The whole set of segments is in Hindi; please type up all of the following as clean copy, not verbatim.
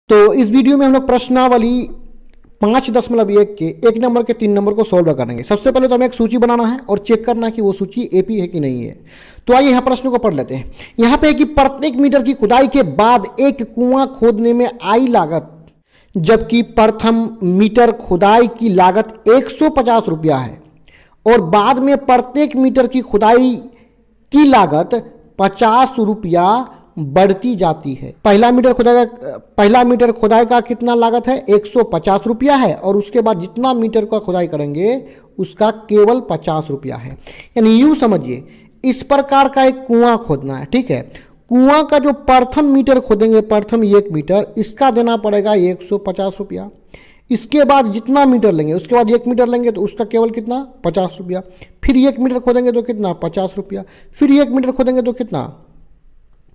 तो इस वीडियो में हम लोग प्रश्नावली 5.1 के 1 नंबर के 3 नंबर को सॉल्व करेंगे। सबसे पहले तो हमें एक सूची बनाना है और चेक करना है कि वो सूची एपी है कि नहीं है। तो आइए यहाँ प्रश्न को पढ़ लेते हैं। यहाँ पे है कि प्रत्येक मीटर की खुदाई के बाद एक कुआं खोदने में आई लागत, जबकि प्रथम मीटर खुदाई की लागत 150 रुपया है और बाद में प्रत्येक मीटर की खुदाई की लागत 50 रुपया बढ़ती जाती है। पहला मीटर खुदाई का कितना लागत है, 150 रुपया है और उसके बाद जितना मीटर का खुदाई करेंगे उसका केवल 50 रुपया है। यानी यूं समझिए, इस प्रकार का एक कुआं खोदना है, ठीक है। कुआं का जो प्रथम मीटर खोदेंगे, प्रथम 1 मीटर, इसका देना पड़ेगा 150 रुपया। इसके बाद जितना मीटर लेंगे, उसके बाद 1 मीटर लेंगे तो उसका केवल कितना, 50 रुपया। फिर 1 मीटर खोदेंगे तो कितना, 50 रुपया। फिर 1 मीटर खोदेंगे तो कितना,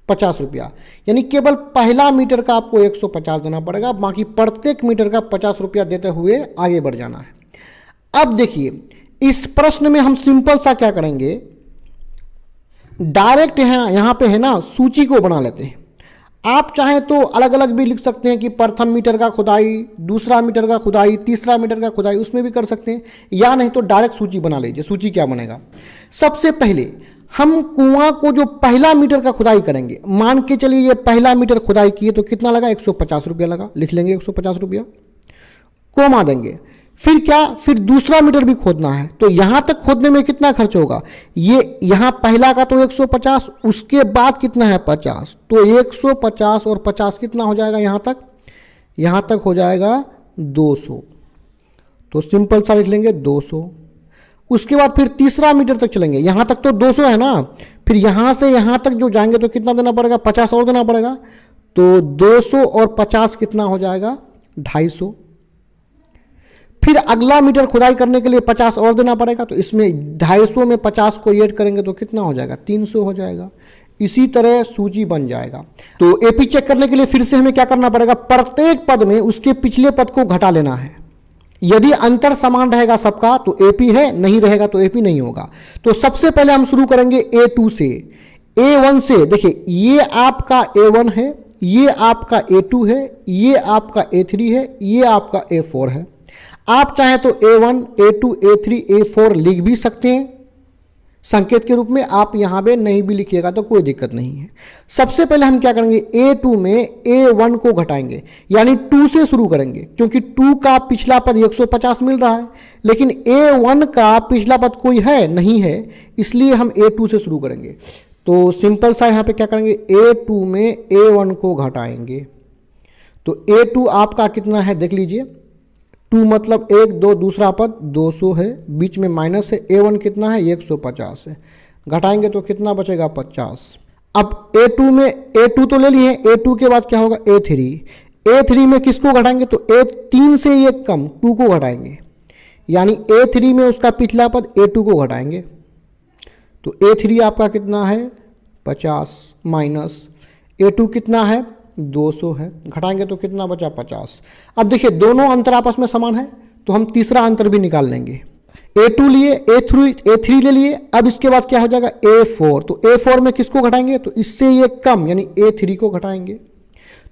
50 रुपया। यानी केवल पहला मीटर का आपको 150 देना पड़ेगा, बाकी प्रत्येक मीटर का 50 रुपया देते हुए आगे बढ़ जाना है। अब देखिए, इस प्रश्न में हम सिंपल सा क्या करेंगे, डायरेक्ट यहां पे है ना, सूची को बना लेते हैं। आप चाहें तो अलग अलग भी लिख सकते हैं कि प्रथम मीटर का खुदाई, दूसरा मीटर का खुदाई, तीसरा मीटर का खुदाई, उसमें भी कर सकते हैं, या नहीं तो डायरेक्ट सूची बना लीजिए। सूची क्या बनेगा, सबसे पहले हम कुआं को जो पहला मीटर का खुदाई करेंगे, मान के चलिए ये पहला मीटर खुदाई किए तो कितना लगा, 150 रुपया लगा, लिख लेंगे 150 रुपया, कोमा देंगे। फिर क्या, फिर दूसरा मीटर भी खोदना है, तो यहां तक खोदने में कितना खर्च होगा, ये यहां पहला का तो 150, उसके बाद कितना है 50, तो 150 और 50 कितना हो जाएगा, यहां तक हो जाएगा 200, तो सिंपल सा लिख लेंगे 200। उसके बाद फिर तीसरा मीटर तक चलेंगे, यहां तक तो 200 है ना, फिर यहां से यहां तक जो जाएंगे तो कितना देना पड़ेगा, 50 और देना पड़ेगा, तो 200 और 50 कितना हो जाएगा, 250। फिर अगला मीटर खुदाई करने के लिए 50 और देना पड़ेगा, तो इसमें 250 में 50 को ऐड करेंगे तो कितना हो जाएगा, 300 हो जाएगा। इसी तरह सूची बन जाएगा। तो एपी चेक करने के लिए फिर से हमें क्या करना पड़ेगा, प्रत्येक पद में उसके पिछले पद को घटा लेना है। यदि अंतर समान रहेगा सबका तो एपी है, नहीं रहेगा तो एपी नहीं होगा। तो सबसे पहले हम शुरू करेंगे A2 से, A1 से। देखिए, ये आपका A1 है, ये आपका A2 है, ये आपका A3 है, ये आपका A4 है। आप चाहें तो A1, A2, A3, A4 लिख भी सकते हैं संकेत के रूप में, आप यहां पे नहीं भी लिखिएगा तो कोई दिक्कत नहीं है। सबसे पहले हम क्या करेंगे, A2 में A1 को घटाएंगे, यानी 2 से शुरू करेंगे, क्योंकि 2 का पिछला पद 150 मिल रहा है, लेकिन A1 का पिछला पद कोई है नहीं है, इसलिए हम A2 से शुरू करेंगे। तो सिंपल सा यहां पे क्या करेंगे, A2 में A1 को घटाएंगे, तो A2 आपका कितना है देख लीजिए, 2 मतलब 1 2, दूसरा पद 200 है, बीच में माइनस है, A1 कितना है 150 है, घटाएंगे तो कितना बचेगा 50। अब A2 में A2 तो ले लिए, A2 के बाद क्या होगा A3 में किसको घटाएंगे, तो A3 से एक कम 2 को घटाएंगे, यानी A3 में उसका पिछला पद A2 को घटाएंगे, तो A3 आपका कितना है 50 माइनस A2 कितना है 200 है, घटाएंगे तो कितना बचा 50। अब देखिए, दोनों अंतर आपस में समान है, तो हम तीसरा अंतर भी निकाल लेंगे। A2 लिए, A3 ले लिए, अब इसके बाद क्या हो जाएगा A4, तो A4 में किसको घटाएंगे, तो इससे ये कम यानी A3 को घटाएंगे,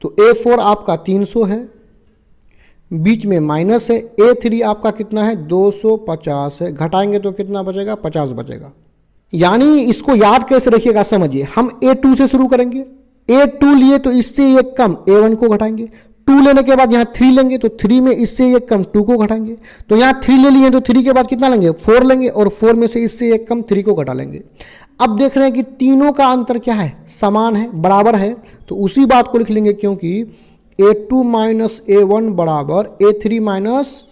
तो A4 आपका 300 है, बीच में माइनस है, A3 आपका कितना है 250 है, घटाएंगे तो कितना बचेगा 50 बचेगा। यानी इसको याद कैसे रखिएगा समझिए, हम A2 से शुरू करेंगे, A2 लिए तो इससे एक कम A1 को घटाएंगे, 2 लेने के बाद यहाँ 3 लेंगे तो 3 में इससे एक कम 2 को घटाएंगे, तो यहाँ 3 ले लिए तो 3 के बाद कितना लेंगे 4 लेंगे, और 4 में से इससे एक कम 3 को घटा लेंगे। अब देख रहे हैं कि तीनों का अंतर क्या है, समान है, बराबर है, तो उसी बात को लिख लेंगे, क्योंकि A2 माइनस A1 बराबर A3 माइनस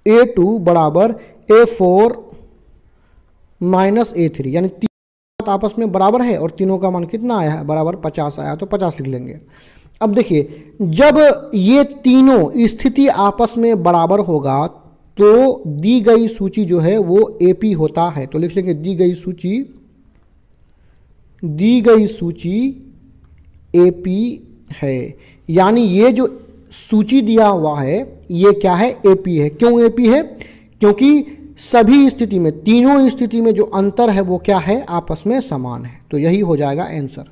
A2 बराबर A4 माइनस A3, यानी आपस में बराबर है और तीनों का मान कितना आया है, बराबर 50 आया, तो 50 लिख लेंगे। अब देखिए, जब ये तीनों स्थिति आपस में बराबर होगा तो दी गई सूची जो है वो एपी होता है, तो लिख लेंगे दी गई सूची एपी है। यानी ये जो सूची दिया हुआ है ये क्या है, एपी है। क्यों एपी है, क्योंकि सभी स्थिति में, तीनों स्थिति में जो अंतर है वो क्या है, आपस में समान है। तो यही हो जाएगा आंसर।